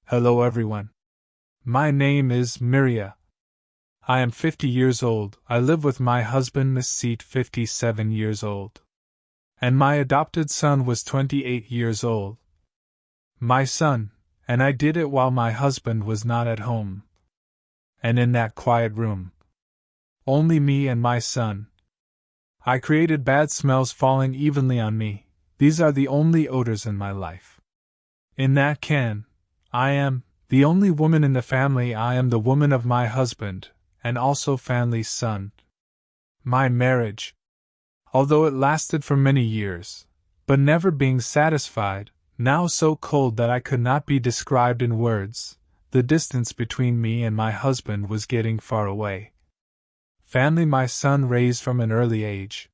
Hello everyone. My name is Miria. I am 50 years old. I live with my husband, Miss Seat, 57 years old. And my adopted son was 28 years old. My son, and I did it while my husband was not at home. And in that quiet room. Only me and my son. I created bad smells falling evenly on me. These are the only odors in my life. In that can, I am the only woman in the family. I am the woman of my husband, and also family's son. My marriage, although it lasted for many years, but never being satisfied, now so cold that I could not be described in words, the distance between me and my husband was getting far away. Family my son raised from an early age.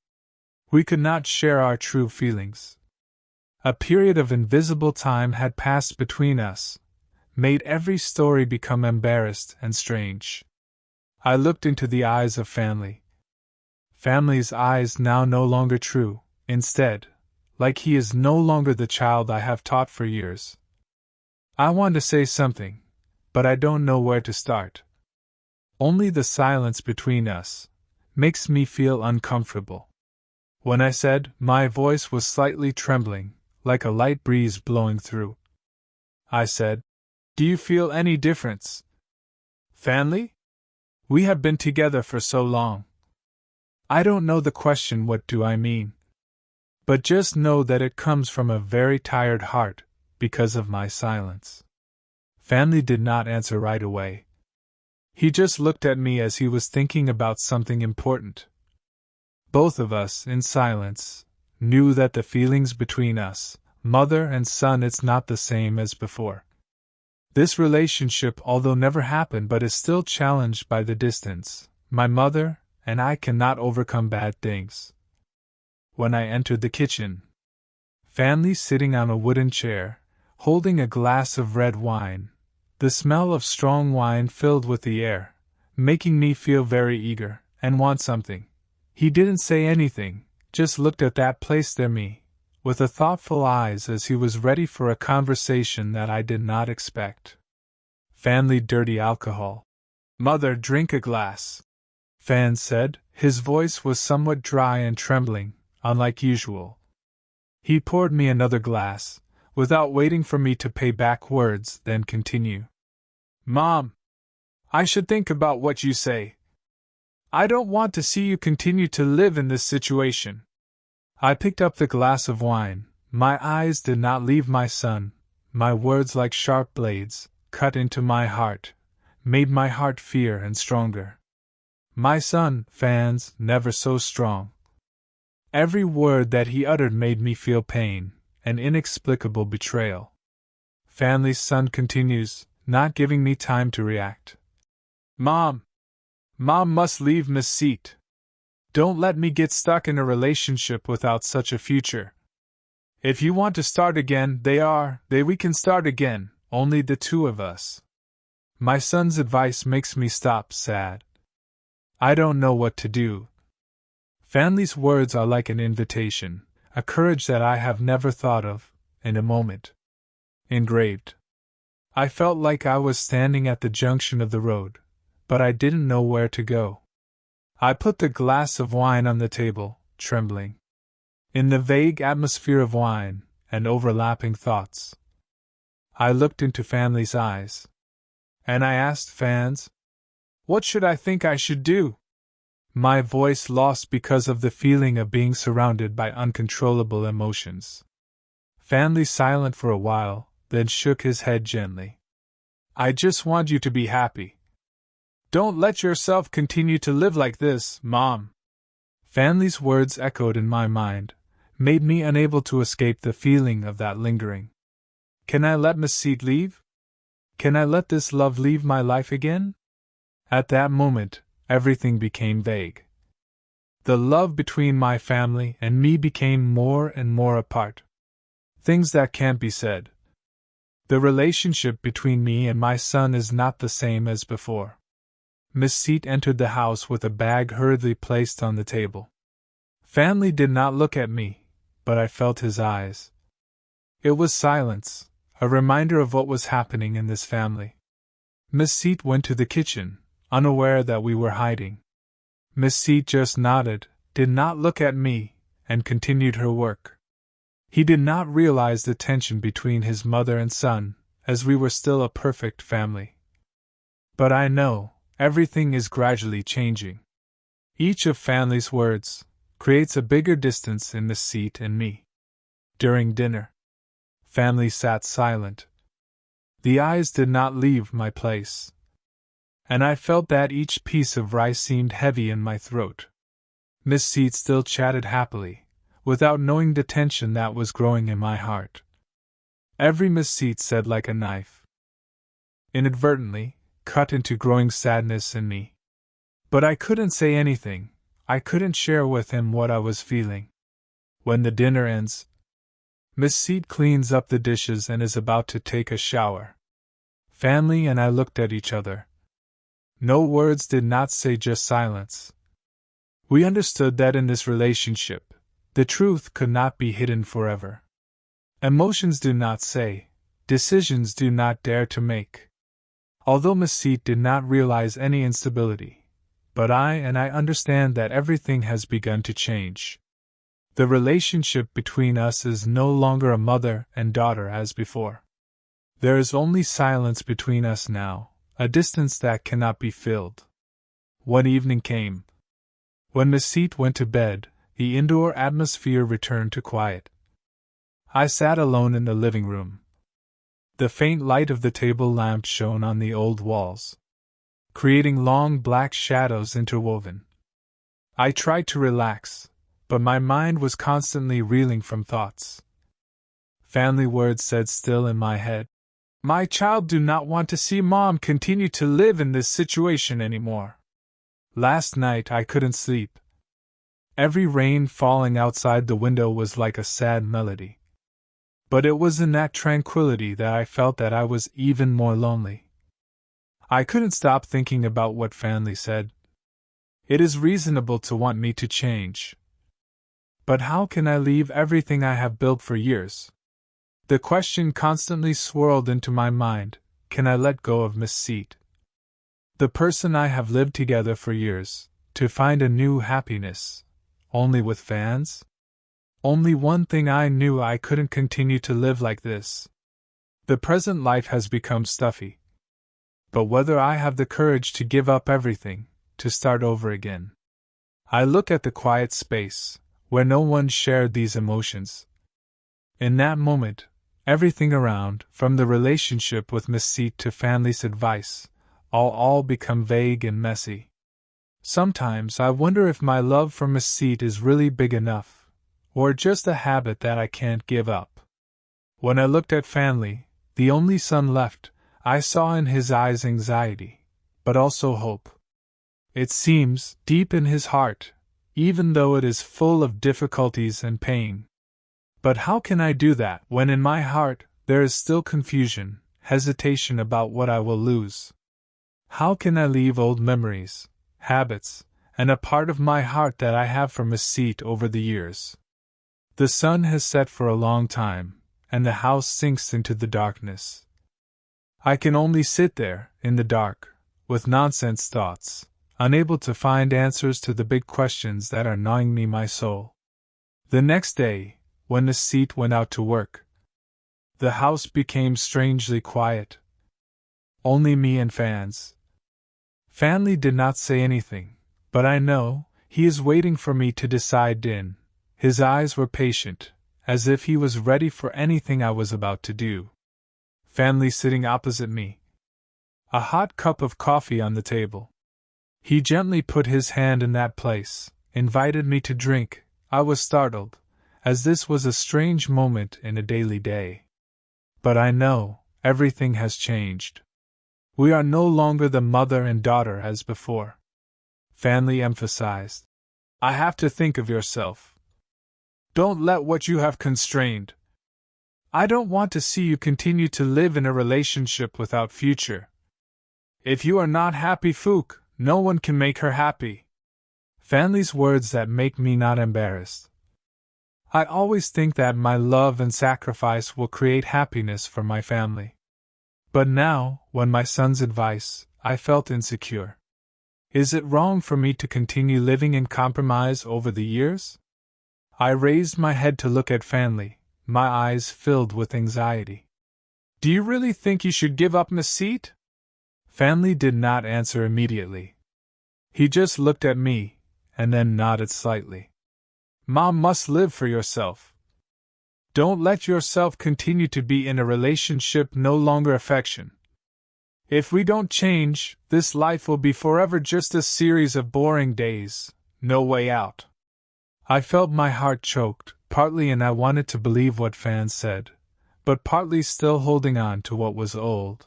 We could not share our true feelings. A period of invisible time had passed between us, made every story become embarrassed and strange. I looked into the eyes of family. Family's eyes now no longer true, instead, like he is no longer the child I have taught for years. I want to say something, but I don't know where to start. Only the silence between us makes me feel uncomfortable. When I said, my voice was slightly trembling, like a light breeze blowing through. I said, "Do you feel any difference? Family? We have been together for so long. I don't know the question, what do I mean? But just know that it comes from a very tired heart, because of my silence." Family did not answer right away. He just looked at me as he was thinking about something important. Both of us, in silence, knew that the feelings between us, mother and son, it's not the same as before. This relationship, although never happened but is still challenged by the distance, my mother and I cannot overcome bad things. When I entered the kitchen, family sitting on a wooden chair, holding a glass of red wine, the smell of strong wine filled with the air, making me feel very eager and want something. He didn't say anything, just looked at that place there me, with a thoughtful eyes as he was ready for a conversation that I did not expect. Family dirty alcohol. Mother, drink a glass. Fan said, his voice was somewhat dry and trembling, unlike usual. He poured me another glass, without waiting for me to pay back words, then continue. Mom, I should think about what you say. I don't want to see you continue to live in this situation. I picked up the glass of wine. My eyes did not leave my son. My words, like sharp blades, cut into my heart, made my heart fear and stronger. My son, Fans, never so strong. Every word that he uttered made me feel pain, an inexplicable betrayal. Family's son continues, not giving me time to react. Mom must leave Miss Seat. Don't let me get stuck in a relationship without such a future. If you want to start again, we can start again, only the two of us. My son's advice makes me stop sad. I don't know what to do. Family's words are like an invitation, a courage that I have never thought of, in a moment. Engraved. I felt like I was standing at the junction of the road, but I didn't know where to go. I put the glass of wine on the table, trembling. In the vague atmosphere of wine and overlapping thoughts, I looked into Family's eyes. And I asked Fans, what should I think I should do? My voice lost because of the feeling of being surrounded by uncontrollable emotions. Family silent for a while, then shook his head gently. I just want you to be happy. Don't let yourself continue to live like this, Mom. Family's words echoed in my mind, made me unable to escape the feeling of that lingering. Can I let Miss Seat leave? Can I let this love leave my life again? At that moment, everything became vague. The love between my family and me became more and more apart. Things that can't be said. The relationship between me and my son is not the same as before. Miss Seat entered the house with a bag hurriedly placed on the table. Family did not look at me, but I felt his eyes. It was silence, a reminder of what was happening in this family. Miss Seat went to the kitchen, unaware that we were hiding. Miss Seat just nodded, did not look at me, and continued her work. He did not realize the tension between his mother and son, as we were still a perfect family. But I know, everything is gradually changing. Each of Fanley's words creates a bigger distance in Miss Seat and me. During dinner, Fanley sat silent. The eyes did not leave my place, and I felt that each piece of rice seemed heavy in my throat. Miss Seat still chatted happily, without knowing the tension that was growing in my heart. Every Miss Seat said like a knife, inadvertently, cut into growing sadness in me. But I couldn't say anything, I couldn't share with him what I was feeling. When the dinner ends, Miss Seat cleans up the dishes and is about to take a shower. Fanley and I looked at each other. No words did not say, just silence. We understood that in this relationship, the truth could not be hidden forever. Emotions do not say, decisions do not dare to make. Although Miss Seat did not realize any instability, but I understand that everything has begun to change. The relationship between us is no longer a mother and daughter as before. There is only silence between us now, a distance that cannot be filled. When evening came, when Miss Seat went to bed, the indoor atmosphere returned to quiet. I sat alone in the living room. The faint light of the table lamp shone on the old walls, creating long black shadows interwoven. I tried to relax, but my mind was constantly reeling from thoughts. Family words said still in my head, "My child do not want to see Mom continue to live in this situation anymore." Last night I couldn't sleep. Every rain falling outside the window was like a sad melody. But it was in that tranquility that I felt that I was even more lonely. I couldn't stop thinking about what Fanley said. It is reasonable to want me to change. But how can I leave everything I have built for years? The question constantly swirled into my mind, can I let go of Miss Seat? The person I have lived together for years, to find a new happiness, only with fans? Only one thing I knew, I couldn't continue to live like this. The present life has become stuffy. But whether I have the courage to give up everything, to start over again. I looked at the quiet space, where no one shared these emotions. In that moment, everything around, from the relationship with Miss Seat to Fanley's advice, all become vague and messy. Sometimes I wonder if my love for Miss Seat is really big enough, or just a habit that I can't give up. When I looked at Fanley, the only son left, I saw in his eyes anxiety, but also hope. It seems deep in his heart, even though it is full of difficulties and pain. But how can I do that when in my heart there is still confusion, hesitation about what I will lose? How can I leave old memories, habits, and a part of my heart that I have for Miss Seat over the years? The sun has set for a long time, and the house sinks into the darkness. I can only sit there, in the dark, with nonsense thoughts, unable to find answers to the big questions that are gnawing me my soul. The next day, when Miss Seat went out to work, the house became strangely quiet. Only me and fans. Fanley did not say anything, but I know he is waiting for me to decide. His eyes were patient, as if he was ready for anything I was about to do. Fanley sitting opposite me. A hot cup of coffee on the table. He gently put his hand in that place, invited me to drink. I was startled, as this was a strange moment in a daily day. But I know, everything has changed. We are no longer the mother and daughter as before. Fanley emphasized. I have to think of yourself. Don't let what you have constrained. I don't want to see you continue to live in a relationship without future. If you are not happy, Fook, no one can make her happy. Fanley's words that make me not embarrassed. I always think that my love and sacrifice will create happiness for my family. But now, when my son's advice, I felt insecure. Is it wrong for me to continue living in compromise over the years? I raised my head to look at Fanley, my eyes filled with anxiety. Do you really think you should give up Miss Seat? Fanley did not answer immediately. He just looked at me, and then nodded slightly. Mom must live for yourself. Don't let yourself continue to be in a relationship no longer affection. If we don't change, this life will be forever just a series of boring days, no way out. I felt my heart choked, partly and I wanted to believe what Fan said, but partly still holding on to what was old.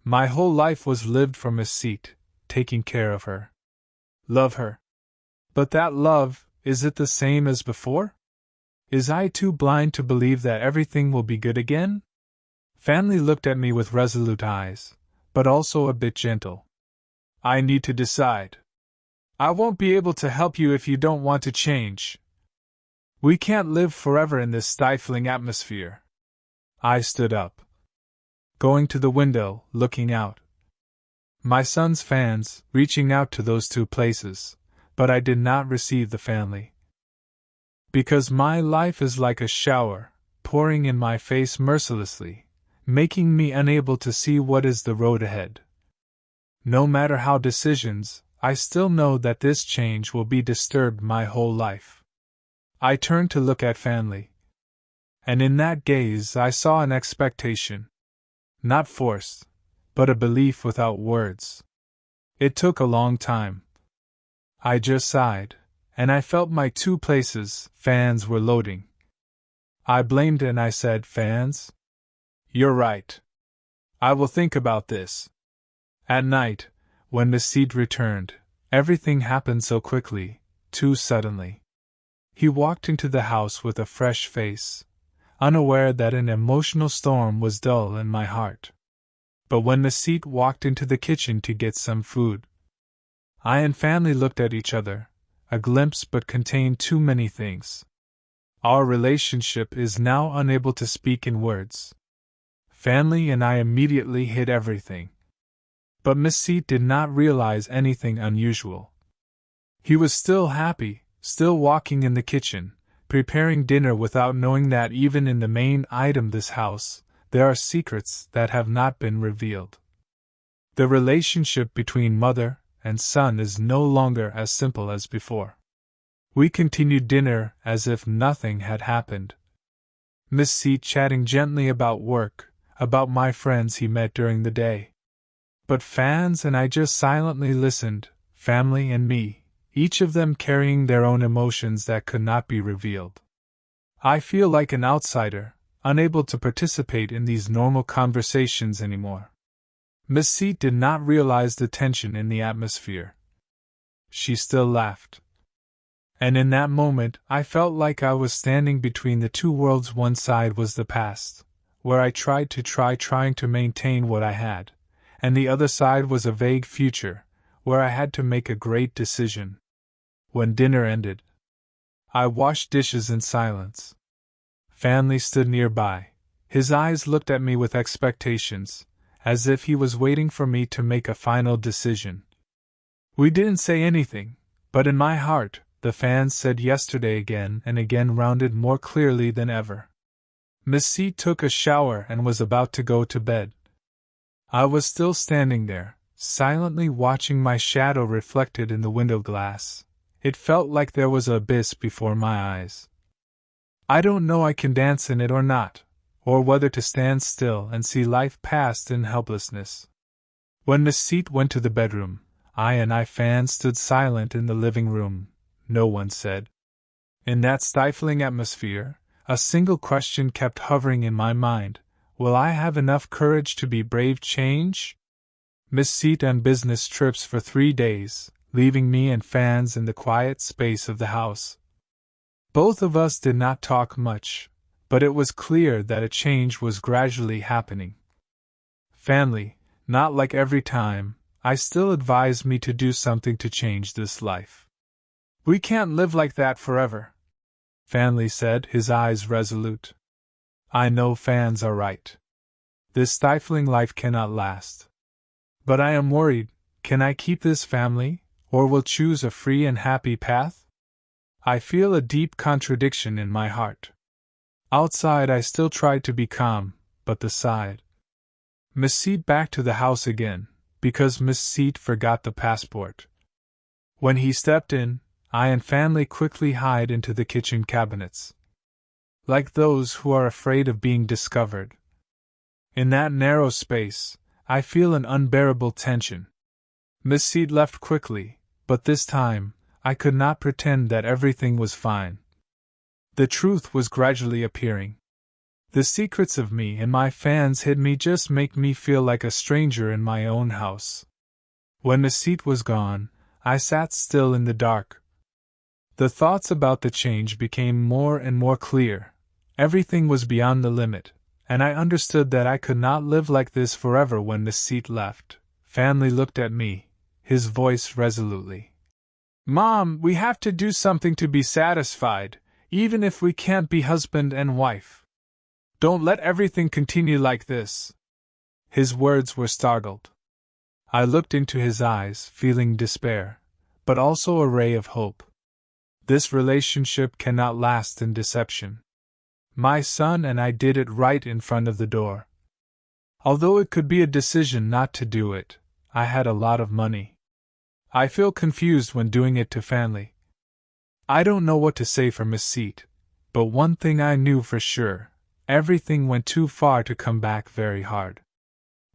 My whole life was lived for Miss Seat, taking care of her. Love her. But that love, is it the same as before? Is I too blind to believe that everything will be good again? Fanley looked at me with resolute eyes, but also a bit gentle. I need to decide. I won't be able to help you if you don't want to change. We can't live forever in this stifling atmosphere. I stood up, going to the window, looking out. My son's fans, reaching out to those two places, but I did not receive the family. Because my life is like a shower, pouring in my face mercilessly, making me unable to see what is the road ahead. No matter how decisions, I still know that this change will be disturbed my whole life. I turned to look at Fanley. And in that gaze I saw an expectation. Not forced, but a belief without words. It took a long time. I just sighed, and I felt my two places, fans, were loading. I blamed and I said, Fans? You're right. I will think about this. At night, when Miss Seat returned, everything happened so quickly, too suddenly. He walked into the house with a fresh face, unaware that an emotional storm was dull in my heart. But when Miss Seat walked into the kitchen to get some food, I and Fanley looked at each other, a glimpse but contained too many things. Our relationship is now unable to speak in words. Fanley and I immediately hid everything. But Miss Seat did not realize anything unusual. He was still happy, still walking in the kitchen, preparing dinner without knowing that even in the main item this house, there are secrets that have not been revealed. The relationship between mother and son is no longer as simple as before. We continued dinner as if nothing had happened. Miss Seat chatting gently about work, about my friends he met during the day. But Fans and I just silently listened, family and me, each of them carrying their own emotions that could not be revealed. I feel like an outsider, unable to participate in these normal conversations anymore. Miss Seat did not realize the tension in the atmosphere. She still laughed. And in that moment, I felt like I was standing between the two worlds. One side was the past, where I tried trying to maintain what I had, and the other side was a vague future, where I had to make a great decision. When dinner ended, I washed dishes in silence. Fanley stood nearby. His eyes looked at me with expectations, as if he was waiting for me to make a final decision. We didn't say anything, but in my heart, the Fans said yesterday again and again rounded more clearly than ever. Miss Seat took a shower and was about to go to bed. I was still standing there, silently watching my shadow reflected in the window glass. It felt like there was an abyss before my eyes. I don't know I can dance in it or not, or whether to stand still and see life pass in helplessness. When Miss Seat went to the bedroom, I and Fans stood silent in the living room. No one said. In that stifling atmosphere, a single question kept hovering in my mind. Will I have enough courage to be brave change? Miss Seat on business trips for 3 days, leaving me and Fans in the quiet space of the house. Both of us did not talk much, but it was clear that a change was gradually happening. Fanley, not like every time, I still advised me to do something to change this life. We can't live like that forever. Fanley said, his eyes resolute. I know fans are right. This stifling life cannot last. But I am worried, can I keep this family, or will choose a free and happy path? I feel a deep contradiction in my heart. Outside I still tried to be calm, but the side. Miss Seat back to the house again, because Miss Seat forgot the passport. When he stepped in, I and Fanley quickly hide into the kitchen cabinets. Like those who are afraid of being discovered. In that narrow space, I feel an unbearable tension. Miss Seat left quickly, but this time, I could not pretend that everything was fine. The truth was gradually appearing. The secrets of me and my fans hid me just make me feel like a stranger in my own house. When Miss Seat was gone, I sat still in the dark. The thoughts about the change became more and more clear. Everything was beyond the limit, and I understood that I could not live like this forever. When Miss Seat left, Fanley looked at me, his voice resolutely. Mom, we have to do something to be satisfied, even if we can't be husband and wife. Don't let everything continue like this. His words were startled. I looked into his eyes, feeling despair, but also a ray of hope. This relationship cannot last in deception. My son and I did it right in front of the door. Although it could be a decision not to do it, I had a lot of money. I feel confused when doing it to Fanley. I don't know what to say for Miss Seat, but one thing I knew for sure, everything went too far to come back very hard.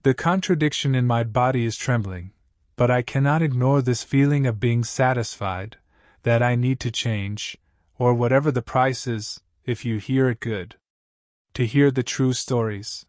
The contradiction in my body is trembling, but I cannot ignore this feeling of being satisfied, that I need to change, or whatever the price is, if you hear it good. To hear the true stories.